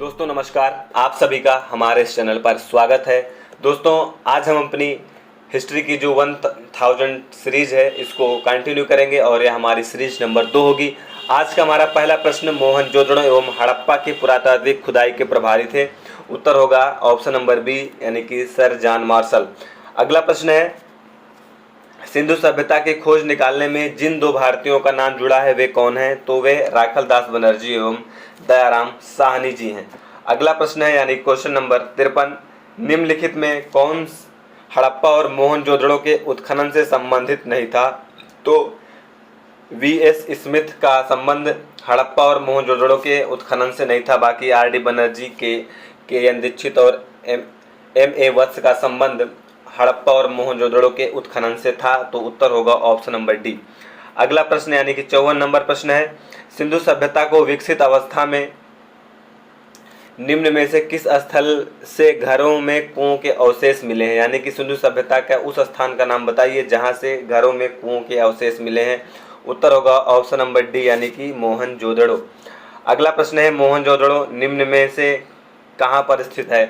दोस्तों नमस्कार, आप सभी का हमारे इस चैनल पर स्वागत है। दोस्तों आज हम अपनी हिस्ट्री की जो 1000 सीरीज है इसको कंटिन्यू करेंगे और यह हमारी सीरीज नंबर 2 होगी। आज का हमारा पहला प्रश्न मोहनजोदड़ो एवं हड़प्पा की पुरातात्विक खुदाई के प्रभारी थे। उत्तर होगा ऑप्शन नंबर बी यानी कि सर जॉन मार्शल। अगला प्रश्न है, सिंधु सभ्यता की खोज निकालने में जिन दो भारतीयों का नाम जुड़ा है वे कौन हैं? तो वे राखल दास बनर्जी एवं दयाराम साहनी जी हैं। अगला प्रश्न है यानी क्वेश्चन नंबर 53, निम्नलिखित में कौन हड़प्पा और मोहनजोदड़ो के उत्खनन से संबंधित नहीं था? तो वी.एस. स्मिथ का संबंध हड़प्पा और मोहनजोदड़ो के उत्खनन से नहीं था, बाकी आर.डी. बनर्जी के एन दीक्षित और एम.ए. वत्स का संबंध हड़प्पा और मोहनजोदड़ो के उत्खनन से था। तो उत्तर होगा ऑप्शन नंबर डी। अगला प्रश्न यानी कि 54 नंबर प्रश्न है, सिंधु सभ्यता को विकसित अवस्था में निम्न में से किस स्थल से घरों में कुओं के अवशेष मिले हैं? यानी कि सिंधु सभ्यता का उस स्थान का नाम बताइए जहां से घरों में कुओं के अवशेष मिले हैं। उत्तर होगा ऑप्शन नंबर डी यानी कि मोहनजोदड़ो। अगला प्रश्न है, मोहनजोदड़ो निम्न में से कहां पर स्थित है?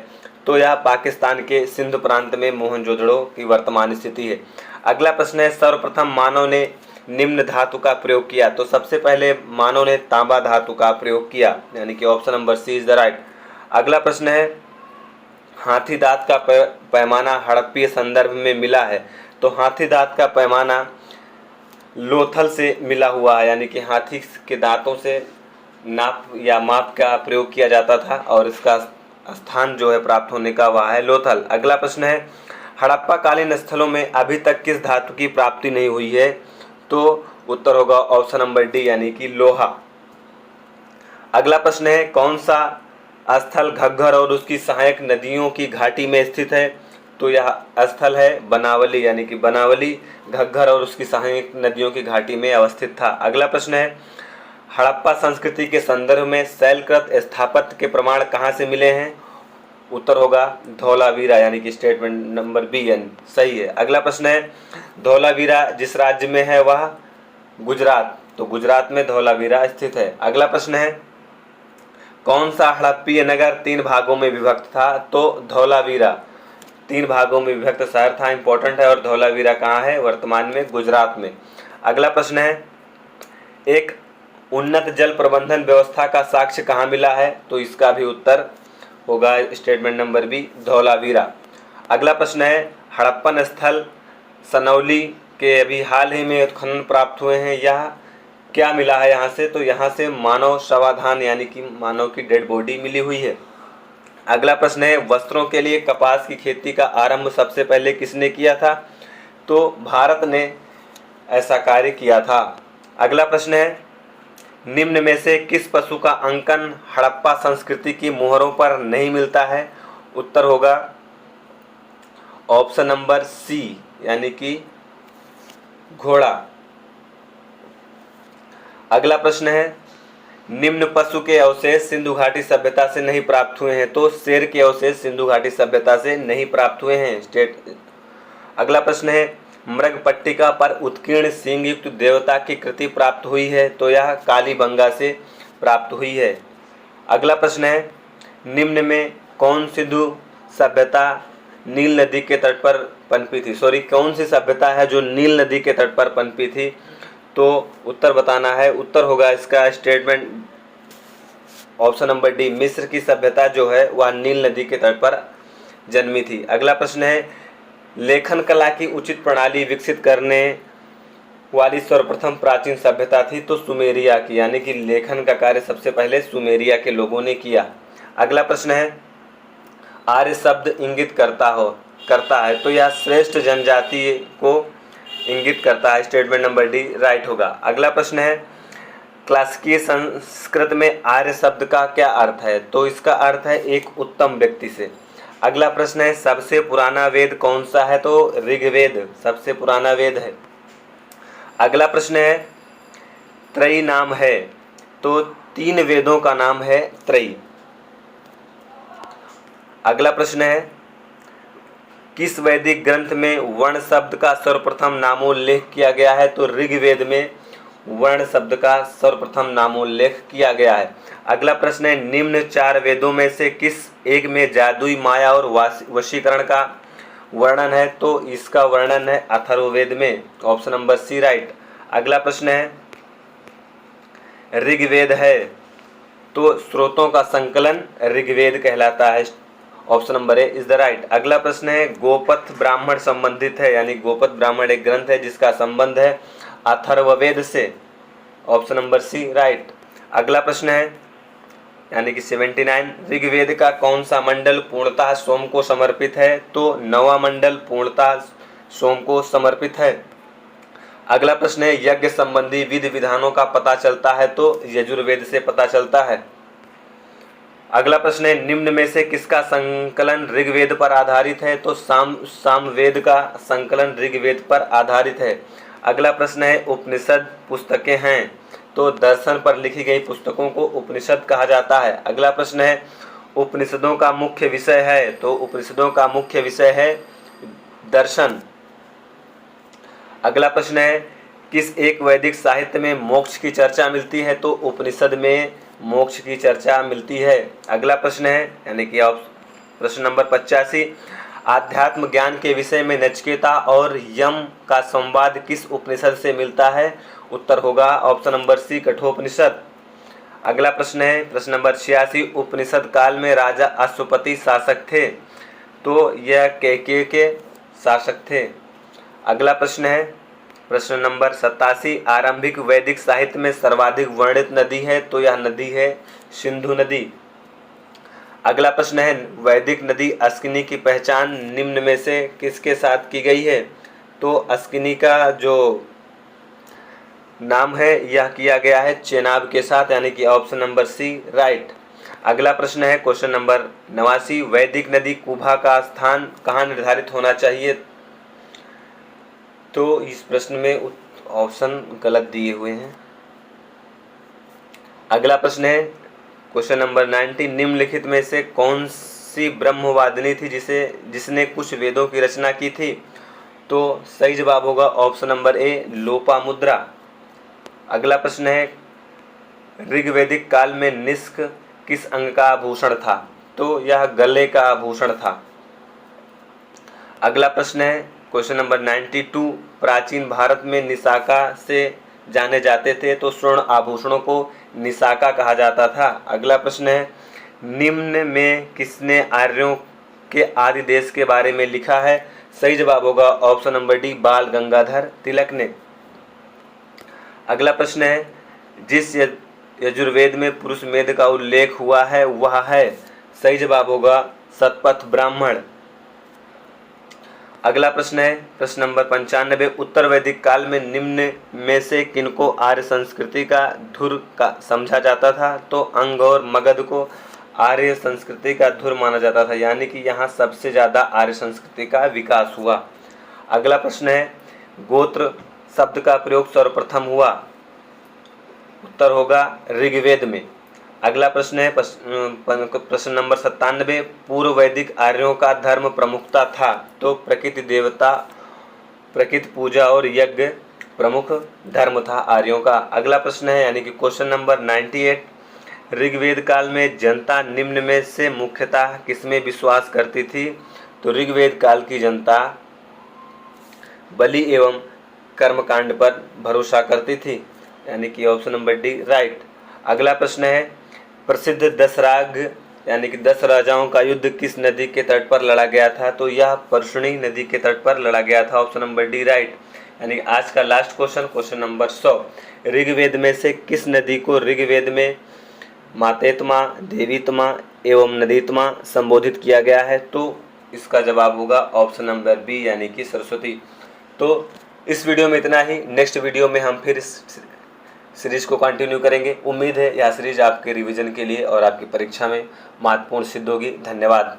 तो यह पाकिस्तान के सिंध प्रांत में मोहनजोदड़ो की वर्तमान स्थिति है। अगला प्रश्न है, सर्वप्रथम मानव ने निम्न धातु का प्रयोग किया? तो सबसे पहले मानव ने तांबा धातु का प्रयोग किया, यानी कि option number C is the right. अगला प्रश्न है, हाथी दांत का पैमाना हड़प्पीय संदर्भ में मिला है? तो हाथी दांत का पैमाना लोथल से मिला हुआ है, यानी कि हाथी के दांतों से नाप या माप का प्रयोग किया जाता था और इसका स्थान जो है प्राप्त होने का वह है लोथल। अगला प्रश्न है, हड़प्पा कालीन स्थलों में अभी तक किस धातु की प्राप्ति नहीं हुई है? तो उत्तर होगा ऑप्शन नंबर डी यानी कि लोहा। अगला प्रश्न है, कौन सा स्थल घग्गर और उसकी सहायक नदियों की घाटी में स्थित है? तो यह स्थल है बनावली, यानी कि बनावली घग्गर और उसकी सहायक नदियों की घाटी में अवस्थित था। अगला प्रश्न है, हड़प्पा संस्कृति के संदर्भ में शैलकृत स्थापत्य के प्रमाण कहाँ से मिले हैं? उत्तर होगा धौलावीरा, यानी कि स्टेटमेंट नंबर बी यानी सही है। अगला प्रश्न है, धौलावीरा जिस राज्य में है वह गुजरात, तो गुजरात में धौलावीरा स्थित है। अगला प्रश्न है, कौन सा हड़प्पीय नगर 3 भागों में विभक्त था? तो धौलावीरा 3 भागों में विभक्त शहर था, इंपॉर्टेंट है। और धौलावीरा कहाँ है? वर्तमान में गुजरात में। अगला प्रश्न है, एक उन्नत जल प्रबंधन व्यवस्था का साक्ष्य कहाँ मिला है? तो इसका भी उत्तर होगा स्टेटमेंट नंबर बी धौलावीरा। अगला प्रश्न है, हड़प्पन स्थल सनौली के अभी हाल ही में उत्खनन प्राप्त हुए हैं, यह क्या मिला है यहाँ से? तो यहाँ से मानव शवाधान यानी कि मानव की डेड बॉडी मिली हुई है। अगला प्रश्न है, वस्त्रों के लिए कपास की खेती का आरंभ सबसे पहले किसने किया था? तो भारत ने ऐसा कार्य किया था। अगला प्रश्न है, निम्न में से किस पशु का अंकन हड़प्पा संस्कृति की मोहरों पर नहीं मिलता है? उत्तर होगा ऑप्शन नंबर सी यानी कि घोड़ा। अगला प्रश्न है, निम्न पशु के अवशेष सिंधु घाटी सभ्यता से नहीं प्राप्त हुए हैं? तो शेर के अवशेष सिंधु घाटी सभ्यता से नहीं प्राप्त हुए हैं। अगला प्रश्न है, मृग पट्टिका पर उत्कीर्ण सींग युक्त देवता की कृति प्राप्त हुई है? तो यह कालीबंगा से प्राप्त हुई है। अगला प्रश्न है, निम्न में कौन सिंधु सभ्यता नील नदी के तट पर पनपी थी? कौन सी सभ्यता है जो नील नदी के तट पर पनपी थी? तो उत्तर बताना है। उत्तर होगा इसका स्टेटमेंट ऑप्शन नंबर डी, मिस्र की सभ्यता जो है वह नील नदी के तट पर जन्मी थी। अगला प्रश्न है, लेखन कला की उचित प्रणाली विकसित करने वाली सर्वप्रथम प्राचीन सभ्यता थी? तो सुमेरिया की, यानी कि लेखन का कार्य सबसे पहले सुमेरिया के लोगों ने किया। अगला प्रश्न है, आर्य शब्द इंगित करता है, तो यह श्रेष्ठ जनजाति को इंगित करता है। स्टेटमेंट नंबर डी राइट होगा। अगला प्रश्न है, क्लासिकीय संस्कृत में आर्य शब्द का क्या अर्थ है? तो इसका अर्थ है एक उत्तम व्यक्ति से। अगला प्रश्न है, सबसे पुराना वेद कौन सा है? तो ऋग्वेद सबसे पुराना वेद है। अगला प्रश्न है, त्रयी नाम है? तो 3 वेदों का नाम है त्रयी। अगला प्रश्न है, किस वैदिक ग्रंथ में वर्ण शब्द का सर्वप्रथम नामोल्लेख किया गया है? तो ऋग्वेद में वर्ण शब्द का सर्वप्रथम नामोल्लेख किया गया है? अगला प्रश्न है, निम्न 4 वेदों में से किस एक में जादुई माया और वशीकरण का वर्णन है? तो इसका वर्णन है अथर्ववेद में, ऑप्शन नंबर सी राइट। अगला प्रश्न है, ऋग्वेद है तो स्रोतों का संकलन ऋग्वेद कहलाता है, option number A is the right. अगला प्रश्न है, गोपथ ब्राह्मण संबंधित है, यानी गोपथ ब्राह्मण एक ग्रंथ है जिसका संबंध है अथर्ववेद से, ऑप्शन नंबर सी राइट। अगला प्रश्न है, यानी कि 79, ऋग्वेद का कौन सा मंडल पूर्णतः सोम को समर्पित है? तो 9वां मंडल पूर्णतः सोम को समर्पित है। अगला प्रश्न है, यज्ञ संबंधी विधि विधानों का पता चलता है? तो यजुर्वेद से पता चलता है। अगला प्रश्न है, निम्न में से किसका संकलन ऋग्वेद पर आधारित है? तो सामवेद का संकलन ऋग्वेद पर आधारित है। अगला प्रश्न है, उपनिषद पुस्तकें हैं तो दर्शन पर लिखी गई पुस्तकों को उपनिषद कहा जाता है। अगला प्रश्न है, उपनिषदों का मुख्य विषय है? तो उपनिषदों का मुख्य विषय है दर्शन। अगला प्रश्न है, किस एक वैदिक साहित्य में मोक्ष की चर्चा मिलती है? तो उपनिषद में मोक्ष की चर्चा मिलती है। अगला प्रश्न है, यानी कि प्रश्न नंबर 85, आध्यात्म ज्ञान के विषय में नचिकेता और यम का संवाद किस उपनिषद से मिलता है? उत्तर होगा ऑप्शन नंबर सी कठोपनिषद। अगला प्रश्न है, प्रश्न नंबर 86, उपनिषद काल में राजा अश्वपति शासक थे? तो यह कैकेय के शासक थे। अगला प्रश्न है, प्रश्न नंबर 87, आरंभिक वैदिक साहित्य में सर्वाधिक वर्णित नदी है? तो यह नदी है सिंधु नदी। अगला प्रश्न है, वैदिक नदी अस्किनी की पहचान निम्न में से किसके साथ की गई है? तो अस्किनी का जो नाम है यह किया गया है चेनाब के साथ, यानी कि ऑप्शन नंबर सी राइट। अगला प्रश्न है, क्वेश्चन नंबर 89, वैदिक नदी कुभा का स्थान कहाँ निर्धारित होना चाहिए? तो इस प्रश्न में ऑप्शन गलत दिए हुए हैं। अगला प्रश्न है, क्वेश्चन नंबर 90, निम्नलिखित में से कौन सी ब्रह्मवादिनी थी जिसने कुछ वेदों की रचना की थी? तो सही जवाब होगा ऑप्शन नंबर ए लोपामुद्रा। अगला प्रश्न है, ऋग्वैदिक काल में निष्क किस अंग का आभूषण था? तो यह गले का आभूषण था। अगला प्रश्न है, क्वेश्चन नंबर 92, प्राचीन भारत में निशाका से जाने जाते थे तो स्वर्ण आभूषणों को निशाका कहा जाता था। अगला प्रश्न है, निम्न में किसने आर्यों के आदि देश के बारे में लिखा है? सही जवाब होगा ऑप्शन नंबर डी बाल गंगाधर तिलक ने। अगला प्रश्न है, जिस यजुर्वेद में पुरुष मेध का उल्लेख हुआ है वह है? सही जवाब होगा शतपथ ब्राह्मण। अगला प्रश्न है, प्रश्न नंबर 95, उत्तर वैदिक काल में निम्न में से किनको आर्य संस्कृति का धुर का समझा जाता था? तो अंग और मगध को आर्य संस्कृति का धुर माना जाता था, यानी कि यहाँ सबसे ज़्यादा आर्य संस्कृति का विकास हुआ। अगला प्रश्न है, गोत्र शब्द का प्रयोग सर्वप्रथम हुआ? उत्तर होगा ऋग्वेद में। अगला प्रश्न है, प्रश्न नंबर 97, पूर्व वैदिक आर्यों का धर्म प्रमुखता था? तो प्रकृति देवता, प्रकृति पूजा और यज्ञ प्रमुख धर्म था आर्यों का। अगला प्रश्न है, यानी कि क्वेश्चन नंबर 98, ऋग्वेद काल में जनता निम्न में से मुख्यतः किसमें विश्वास करती थी? तो ऋग्वेद काल की जनता बलि एवं कर्मकांड पर भरोसा करती थी, यानी कि ऑप्शन नंबर डी राइट। अगला प्रश्न है, प्रसिद्ध 10 राग यानी कि 10 राजाओं का युद्ध किस नदी के तट पर लड़ा गया था? तो यह परशुनी नदी के तट पर लड़ा गया था, ऑप्शन नंबर डी राइट। यानी कि आज का last question, question number 100, Rigveda में से किस नदी को ऋग्वेद में मातेत्मा, देवीत्मा एवं नदीत्मा संबोधित किया गया है? तो इसका जवाब होगा ऑप्शन नंबर बी, यानी कि सरस्वती। तो इस वीडियो में इतना ही। नेक्स्ट वीडियो में हम फिर इस सीरीज को कंटिन्यू करेंगे। उम्मीद है यह सीरीज आपके रिवीजन के लिए और आपकी परीक्षा में महत्वपूर्ण सिद्ध होगी। धन्यवाद।